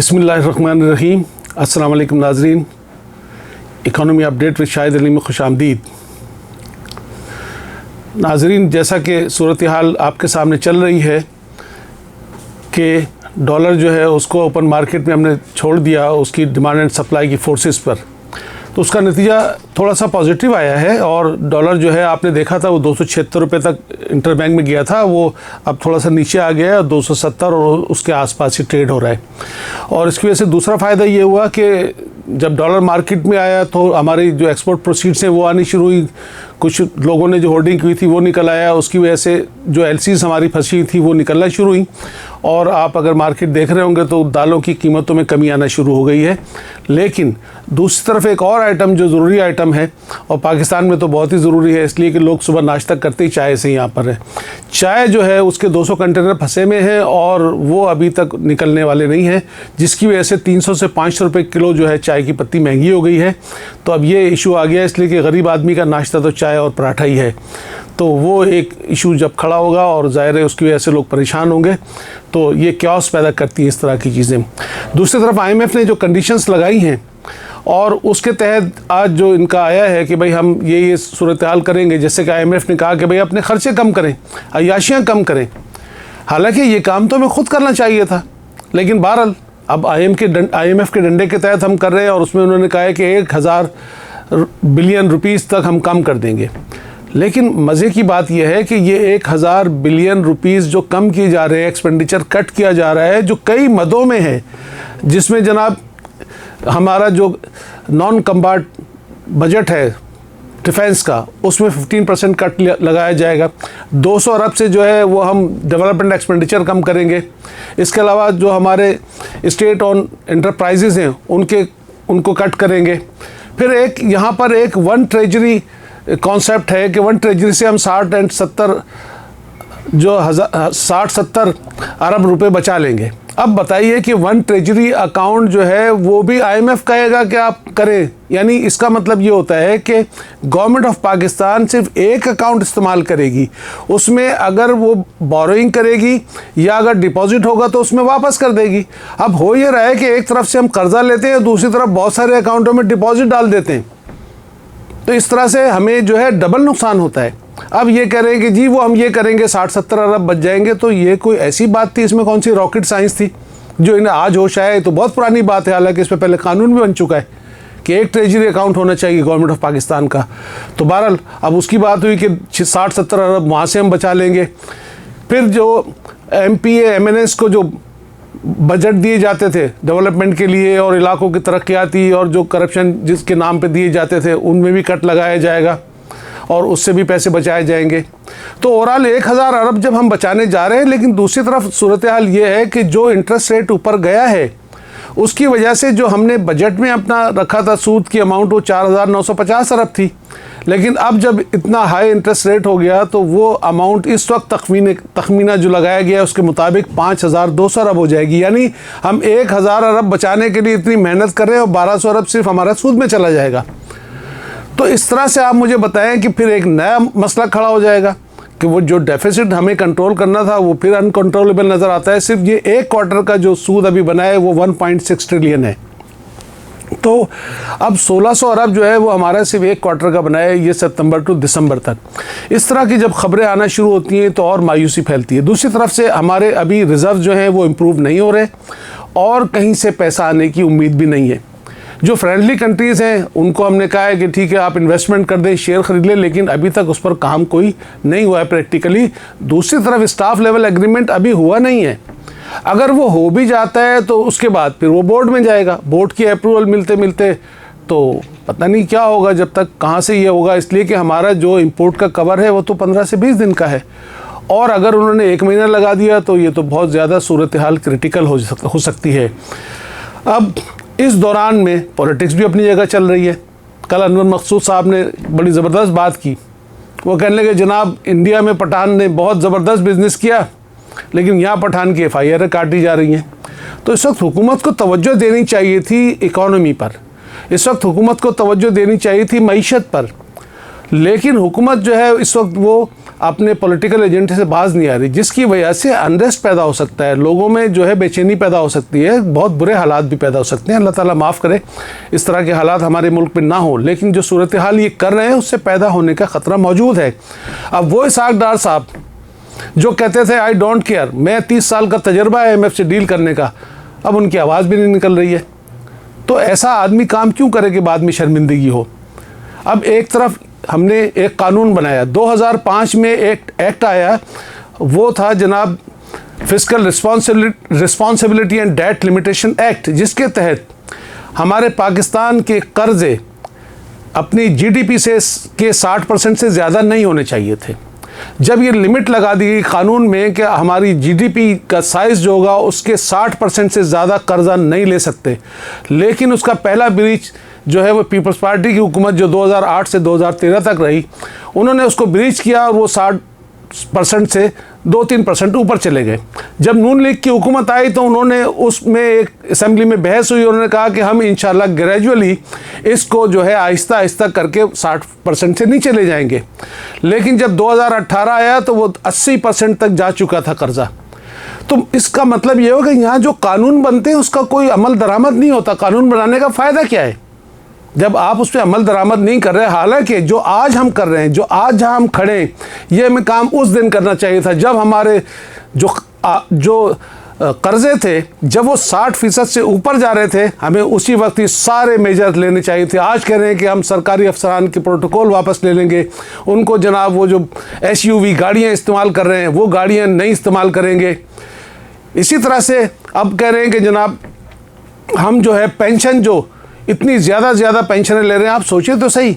बिस्मिल्लाहिर्रहमानिर्रहीम। अस्सलाम वालेकुम नाज़रीन, economy update with Shahid Ali में खुशामदीद। नाज़रीन, जैसा कि सूरत हाल आपके सामने चल रही है कि डॉलर जो है उसको ओपन मार्केट में हमने छोड़ दिया उसकी डिमांड एंड सप्लाई की फोर्सेस पर, तो उसका नतीजा थोड़ा सा पॉजिटिव आया है और डॉलर जो है आपने देखा था वो 276 रुपये तक इंटरबैंक में गया था, वो अब थोड़ा सा नीचे आ गया है 270 और उसके आसपास ही ट्रेड हो रहा है। और इसकी वजह से दूसरा फ़ायदा ये हुआ कि जब डॉलर मार्केट में आया तो हमारी जो एक्सपोर्ट प्रोसीड्स हैं वो आनी शुरू हुई, कुछ लोगों ने जो होल्डिंग की थी वो निकल आया, उसकी वजह से जो एलसीज हमारी फंसी थी वो निकलना शुरू हुई। और आप अगर मार्केट देख रहे होंगे तो दालों की कीमतों में कमी आना शुरू हो गई है। लेकिन दूसरी तरफ एक और आइटम जो ज़रूरी आइटम है और पाकिस्तान में तो बहुत ही ज़रूरी है, इसलिए कि लोग सुबह नाश्ता करते ही चाय से यहाँ पर है। चाय जो है उसके 200 कंटेनर फंसे में हैं और वो अभी तक निकलने वाले नहीं हैं, जिसकी वजह से 300 से 500 रुपये किलो जो है चाय की पत्ती महंगी हो गई है। तो अब ये इशू आ गया, इसलिए कि गरीब आदमी का नाश्ता तो चाय और पराठा ही है। तो वो एक इशू जब खड़ा होगा और ज़ाहिर है उसकी वजह से लोग परेशान होंगे, तो ये क्योस पैदा करती है इस तरह की चीज़ें। दूसरी तरफ IMF ने जो कंडीशंस लगाई हैं और उसके तहत आज जो इनका आया है कि भाई हम ये सूरत हाल करेंगे, जैसे कि IMF ने कहा कि भाई अपने खर्चे कम करें, अय्याशियाँ कम करें। हालांकि ये काम तो हमें खुद करना चाहिए था, लेकिन बहरहाल अब IMF के डंडे के तहत हम कर रहे हैं और उसमें उन्होंने कहा है कि 1000 बिलियन रुपीज़ तक हम कम कर देंगे। लेकिन मज़े की बात यह है कि ये 1000 बिलियन रुपीज़ जो कम किए जा रहे हैं, एक्सपेंडिचर कट किया जा रहा है, जो कई मदों में है, जिसमें जनाब हमारा जो नॉन कम्बाट बजट है डिफेंस का, उसमें 15% कट लगाया जाएगा। 200 अरब से जो है वो हम डेवलपमेंट एक्सपेंडिचर कम करेंगे। इसके अलावा जो हमारे स्टेट ऑन एंटरप्राइजेज़ हैं उनको कट करेंगे। फिर एक यहाँ पर एक वन ट्रेजरी कॉन्सेप्ट है कि वन ट्रेजरी से हम 60-70 अरब रुपए बचा लेंगे। अब बताइए कि वन ट्रेजरी अकाउंट जो है वो भी IMF कहेगा कि आप करें, यानी इसका मतलब ये होता है कि गवर्नमेंट ऑफ पाकिस्तान सिर्फ एक अकाउंट इस्तेमाल करेगी, उसमें अगर वो बोरोइंग करेगी या अगर डिपॉजिट होगा तो उसमें वापस कर देगी। अब हो ये रहा है कि एक तरफ से हम कर्जा लेते हैं, दूसरी तरफ बहुत सारे अकाउंटों में डिपॉजिट डाल देते हैं, तो इस तरह से हमें जो है डबल नुकसान होता है। अब ये कह रहे हैं कि जी वो हम ये करेंगे 60-70 अरब बच जाएंगे, तो ये कोई ऐसी बात थी, इसमें कौन सी रॉकेट साइंस थी जो इन्हें आज होश आया? तो बहुत पुरानी बात है, हालांकि इस पर पहले कानून भी बन चुका है कि एक ट्रेजरी अकाउंट होना चाहिए गवर्नमेंट ऑफ पाकिस्तान का। तो बहरहाल अब उसकी बात हुई कि 60-70 अरब वहाँ से हम बचा लेंगे। फिर जो MPA MNS को जो बजट दिए जाते थे डेवलपमेंट के लिए और इलाकों की तरक्याती और जो करप्शन जिसके नाम पे दिए जाते थे, उनमें भी कट लगाया जाएगा और उससे भी पैसे बचाए जाएंगे। तो ओवरऑल 1000 अरब जब हम बचाने जा रहे हैं, लेकिन दूसरी तरफ सूरत हाल ये है कि जो इंटरेस्ट रेट ऊपर गया है उसकी वजह से जो हमने बजट में अपना रखा था सूद की अमाउंट वो 4950 अरब थी, लेकिन अब जब इतना हाई इंटरेस्ट रेट हो गया तो वो अमाउंट इस वक्त तखमीना जो लगाया गया है उसके मुताबिक 5200 अरब हो जाएगी। यानी हम 1000 अरब बचाने के लिए इतनी मेहनत कर रहे हैं और 1200 अरब सिर्फ हमारा सूद में चला जाएगा। तो इस तरह से आप मुझे बताएं कि फिर एक नया मसला खड़ा हो जाएगा कि वो जो डेफिसिट हमें कंट्रोल करना था वो फिर अनकंट्रोलेबल नज़र आता है। सिर्फ ये एक क्वार्टर का जो सूद अभी बना है वो 1.6 ट्रिलियन है। तो अब 1600 अरब जो है वो हमारा सिर्फ एक क्वार्टर का बना है, ये सितंबर टू दिसंबर तक। इस तरह की जब खबरें आना शुरू होती हैं तो और मायूसी फैलती है। दूसरी तरफ से हमारे अभी रिज़र्व जो हैं वो इम्प्रूव नहीं हो रहे और कहीं से पैसा आने की उम्मीद भी नहीं है। जो फ्रेंडली कंट्रीज़ हैं उनको हमने कहा है कि ठीक है आप इन्वेस्टमेंट कर दें, शेयर ख़रीद लें, लेकिन अभी तक उस पर काम कोई नहीं हुआ है प्रैक्टिकली। दूसरी तरफ स्टाफ लेवल एग्रीमेंट अभी हुआ नहीं है। अगर वो हो भी जाता है तो उसके बाद फिर वो बोर्ड में जाएगा, बोर्ड की अप्रूवल मिलते मिलते तो पता नहीं क्या होगा, जब तक कहाँ से ये होगा। इसलिए कि हमारा जो इंपोर्ट का कवर है वो तो 15 से 20 दिन का है, और अगर उन्होंने 1 महीना लगा दिया तो ये तो बहुत ज़्यादा सूरत हाल क्रिटिकल हो सकती है। अब इस दौरान में पॉलिटिक्स भी अपनी जगह चल रही है। कल अनवर मकसूद साहब ने बड़ी ज़बरदस्त बात की, वो कहने लगे जनाब इंडिया में पठान ने बहुत ज़बरदस्त बिज़नेस किया, लेकिन यहाँ पठान की FIR काटी जा रही हैं। तो इस वक्त हुकूमत को तवज्जो देनी चाहिए थी इकॉनमी पर, इस वक्त हुकूमत को तवज्जो देनी चाहिए थी मईशत पर, लेकिन हुकूमत जो है इस वक्त वो अपने पॉलिटिकल एजेंडे से बाज नहीं आ रही, जिसकी वजह से अनरेस्ट पैदा हो सकता है, लोगों में जो है बेचैनी पैदा हो सकती है, बहुत बुरे हालात भी पैदा हो सकते हैं। अल्लाह ताला माफ़ करे इस तरह के हालात हमारे मुल्क में ना हो, लेकिन जो सूरत हाल ये कर रहे हैं उससे पैदा होने का ख़तरा मौजूद है। अब वो इसहाक डार साहब जो कहते थे आई डोंट केयर, मैं 30 साल का तजर्बा है IMF से डील करने का, अब उनकी आवाज़ भी नहीं निकल रही है। तो ऐसा आदमी काम क्यों करे कि बाद में शर्मिंदगी हो। अब एक तरफ हमने एक कानून बनाया, 2005 में एक एक्ट आया, वो था जनाब fiscal responsibility and debt limitation act, जिसके तहत हमारे पाकिस्तान के कर्ज़े अपनी GDP से के 60% से ज़्यादा नहीं होने चाहिए थे। जब ये लिमिट लगा दी गई कानून में कि हमारी GDP का साइज़ जो होगा उसके 60% से ज़्यादा कर्जा नहीं ले सकते, लेकिन उसका पहला ब्रीच जो है वो पीपल्स पार्टी की हुकूमत जो 2008 से 2013 तक रही, उन्होंने उसको ब्रीच किया और वो 60% से 2-3% ऊपर चले गए। जब नून लीग की हुकूमत आई तो उन्होंने उसमें एक असेंबली में बहस हुई, उन्होंने कहा कि हम इंशाल्लाह ग्रेजुअली इसको जो है आहिस्ता आहिस्ता करके 60% से नीचे ले जाएंगे। लेकिन जब 2018 आया तो वो 80% तक जा चुका था कर्जा। तो इसका मतलब ये हो कि यहाँ जो कानून बनते हैं उसका कोई अमल दरामद नहीं होता। कानून बनाने का फ़ायदा क्या है जब आप उस पर अमल दरामद नहीं कर रहे। हालांकि जो आज हम कर रहे हैं, जो आज जहाँ हम खड़े हैं, ये हमें काम उस दिन करना चाहिए था जब हमारे जो कर्ज़े थे जब वो 60% से ऊपर जा रहे थे, हमें उसी वक्त ही सारे मेजर लेने चाहिए थे। आज कह रहे हैं कि हम सरकारी अफसरान के प्रोटोकॉल वापस ले लेंगे, उनको जनाब वो जो SUV गाड़ियाँ इस्तेमाल कर रहे हैं वो गाड़ियाँ नहीं इस्तेमाल करेंगे। इसी तरह से अब कह रहे हैं कि जनाब हम जो है पेंशन जो इतनी ज़्यादा पेंशनें ले रहे हैं। आप सोचिए तो सही,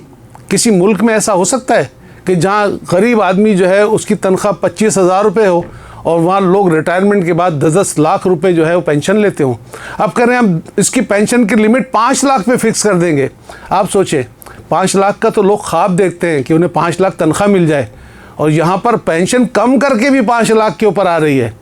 किसी मुल्क में ऐसा हो सकता है कि जहाँ गरीब आदमी जो है उसकी तनख्वाह 25,000 रुपये हो और वहाँ लोग रिटायरमेंट के बाद 10-10 लाख रुपए जो है वो पेंशन लेते हों। अब कह रहे हैं हम इसकी पेंशन की लिमिट 5 लाख पे फिक्स कर देंगे। आप सोचें 5 लाख का तो लोग ख्वाब देखते हैं कि उन्हें 5 लाख तनख्वाह मिल जाए, और यहाँ पर पेंशन कम करके भी 5 लाख के ऊपर आ रही है।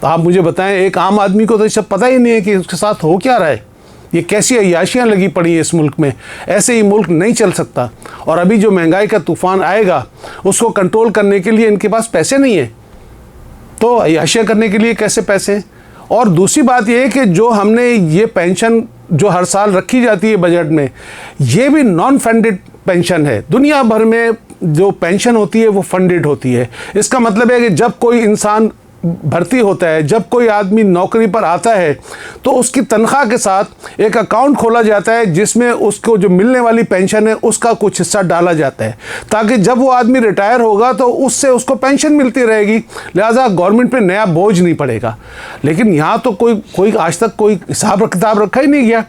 तो आप मुझे बताएं, एक आम आदमी को तो ये सब पता ही नहीं है कि उसके साथ हो क्या रहा है। ये कैसी अय्याशियाँ लगी पड़ी हैं इस मुल्क में। ऐसे ही मुल्क नहीं चल सकता। और अभी जो महंगाई का तूफ़ान आएगा उसको कंट्रोल करने के लिए इनके पास पैसे नहीं है, तो अय्याशियाँ करने के लिए कैसे पैसे। और दूसरी बात यह है कि जो हमने ये पेंशन जो हर साल रखी जाती है बजट में, ये भी नॉन फंडेड पेंशन है। दुनिया भर में जो पेंशन होती है वो फंडेड होती है। इसका मतलब है कि जब कोई इंसान भर्ती होता है, जब कोई आदमी नौकरी पर आता है, तो उसकी तनख्वाह के साथ एक अकाउंट खोला जाता है जिसमें उसको जो मिलने वाली पेंशन है उसका कुछ हिस्सा डाला जाता है, ताकि जब वो आदमी रिटायर होगा तो उससे उसको पेंशन मिलती रहेगी, लिहाजा गवर्नमेंट पे नया बोझ नहीं पड़ेगा। लेकिन यहाँ तो कोई आज तक कोई हिसाब किताब रखा ही नहीं गया।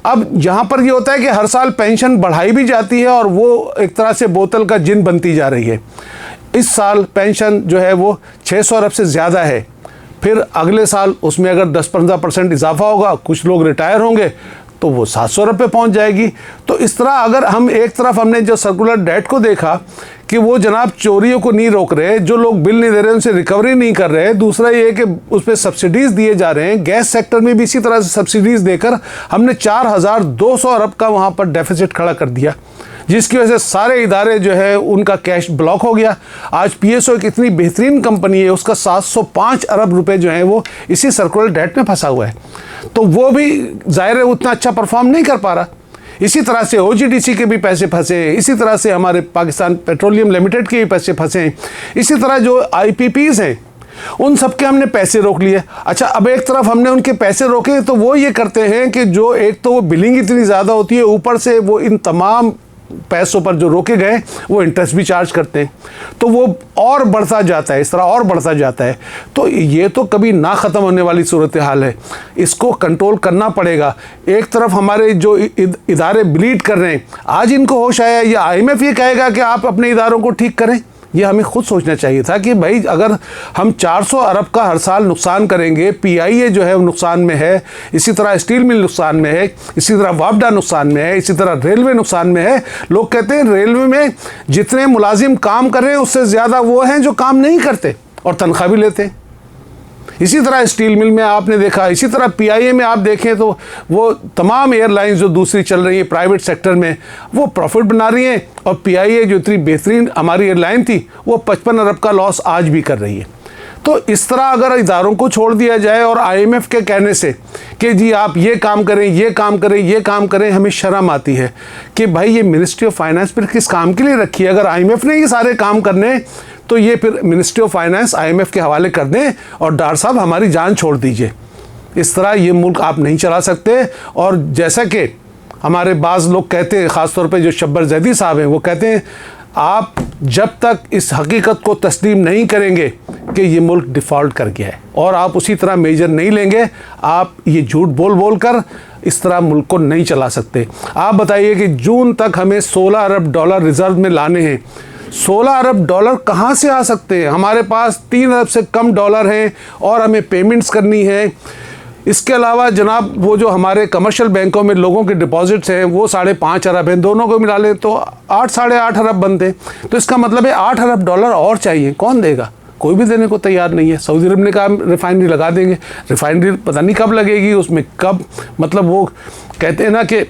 अब यहाँ पर ये होता है कि हर साल पेंशन बढ़ाई भी जाती है और वो एक तरह से बोतल का जिन बनती जा रही है। इस साल पेंशन जो है वो 600 अरब से ज़्यादा है, फिर अगले साल उसमें अगर 10-15% इजाफा होगा, कुछ लोग रिटायर होंगे तो वो 700 अरब पे पहुंच जाएगी। तो इस तरह अगर हम एक तरफ हमने जो सर्कुलर डेट को देखा कि वो जनाब चोरियों को नहीं रोक रहे, जो लोग बिल नहीं दे रहे उनसे रिकवरी नहीं कर रहे, दूसरा ये कि उस पर सब्सिडीज़ दिए जा रहे हैं। गैस सेक्टर में भी इसी तरह से सब्सिडीज़ देकर हमने 4,200 अरब का वहाँ पर डेफिसिट खड़ा कर दिया, जिसकी वजह से सारे इदारे जो है उनका कैश ब्लॉक हो गया। आज PSO एक इतनी बेहतरीन कंपनी है, उसका 705 अरब रुपए जो है वो इसी सर्कुलर डेट में फंसा हुआ है, तो वो भी जाहिर है उतना अच्छा परफॉर्म नहीं कर पा रहा। इसी तरह से OGDC के भी पैसे फंसे, इसी तरह से हमारे पाकिस्तान पेट्रोलियम लिमिटेड के भी पैसे फंसे, इसी तरह जो IPPs हैं उन सब के हमने पैसे रोक लिए। अच्छा, अब एक तरफ हमने उनके पैसे रोके तो वो ये करते हैं कि जो एक तो वो बिलिंग इतनी ज़्यादा होती है, ऊपर से वो इन तमाम पैसों पर जो रोके गए वो इंटरेस्ट भी चार्ज करते हैं, तो वो और बढ़ता जाता है, इस तरह और बढ़ता जाता है। तो ये तो कभी ना ख़त्म होने वाली सूरत हाल है, इसको कंट्रोल करना पड़ेगा। एक तरफ हमारे जो इदारे ब्लीड कर रहे हैं, आज इनको होश आया या IMF ये कहेगा कि आप अपने इदारों को ठीक करें, ये हमें खुद सोचना चाहिए था कि भाई अगर हम 400 अरब का हर साल नुकसान करेंगे, PIA जो है वो नुकसान में है, इसी तरह स्टील मिल नुकसान में है, इसी तरह वापडा नुकसान में है, इसी तरह रेलवे नुकसान में है। लोग कहते हैं रेलवे में जितने मुलाजिम काम कर रहे हैं उससे ज़्यादा वो हैं जो काम नहीं करते और तनख्वाह भी लेते हैं। इसी तरह स्टील मिल में आपने देखा, इसी तरह पीआईए में आप देखें तो वो तमाम एयरलाइंस जो दूसरी चल रही है प्राइवेट सेक्टर में वो प्रॉफिट बना रही हैं, और पीआईए जो इतनी बेहतरीन हमारी एयरलाइन थी वो 55 अरब का लॉस आज भी कर रही है। तो इस तरह अगर इदारों को छोड़ दिया जाए और आईएमएफ के कहने से कि जी आप ये काम करें, ये काम करें, ये काम करें, हमें शर्म आती है कि भाई ये मिनिस्ट्री ऑफ फाइनेंस फिर किस काम के लिए रखी है? अगर आईएमएफ ने ये सारे काम करने तो ये फिर मिनिस्ट्री ऑफ फाइनेंस आईएमएफ के हवाले कर दें और डॉक्टर साहब हमारी जान छोड़ दीजिए। इस तरह ये मुल्क आप नहीं चला सकते। और जैसा कि हमारे बाज़ लोग कहते हैं, ख़ासतौर पे जो शब्बर जैदी साहब हैं, वो कहते हैं आप जब तक इस हकीकत को तस्लीम नहीं करेंगे कि ये मुल्क डिफ़ॉल्ट कर गया है और आप उसी तरह मेजर नहीं लेंगे, आप ये झूठ बोल बोल कर इस तरह मुल्क को नहीं चला सकते। आप बताइए कि जून तक हमें 16 अरब डॉलर रिज़र्व में लाने हैं। 16 अरब डॉलर कहाँ से आ सकते हैं? हमारे पास 3 अरब से कम डॉलर हैं और हमें पेमेंट्स करनी है। इसके अलावा जनाब वो जो हमारे कमर्शियल बैंकों में लोगों के डिपॉजिट्स हैं वो 5.5 अरब हैं, दोनों को मिला लें तो 8 साढ़े 8 अरब बनते हैं। तो इसका मतलब है 8 अरब डॉलर और चाहिए। कौन देगा? कोई भी देने को तैयार नहीं है। सऊदी अरब ने कहा रिफाइनरी लगा देंगे, रिफाइनरी पता नहीं कब लगेगी, उसमें कब, मतलब वो कहते हैं ना कि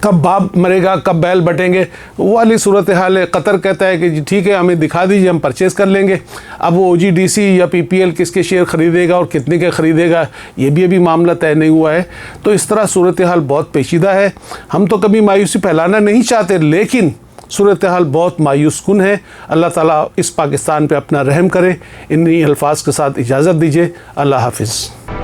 कब बाप मरेगा कब बैल बटेंगे, वो वाली सूरत हाल है। कतर कहता है कि जी ठीक है हमें दिखा दीजिए हम परचेज़ कर लेंगे। अब वो OGDC या PPL किसके शेयर ख़रीदेगा और कितने के ख़रीदेगा ये भी अभी मामला तय नहीं हुआ है। तो इस तरह सूरत हाल बहुत पेचीदा है। हम तो कभी मायूसी फैलाना नहीं चाहते, लेकिन सूरत हाल बहुत मायूस कुन है। अल्लाह ताला इस पाकिस्तान पे अपना रहम करे। इन्हीं अल्फाज के साथ इजाज़त दीजिए। अल्लाह हाफिज़।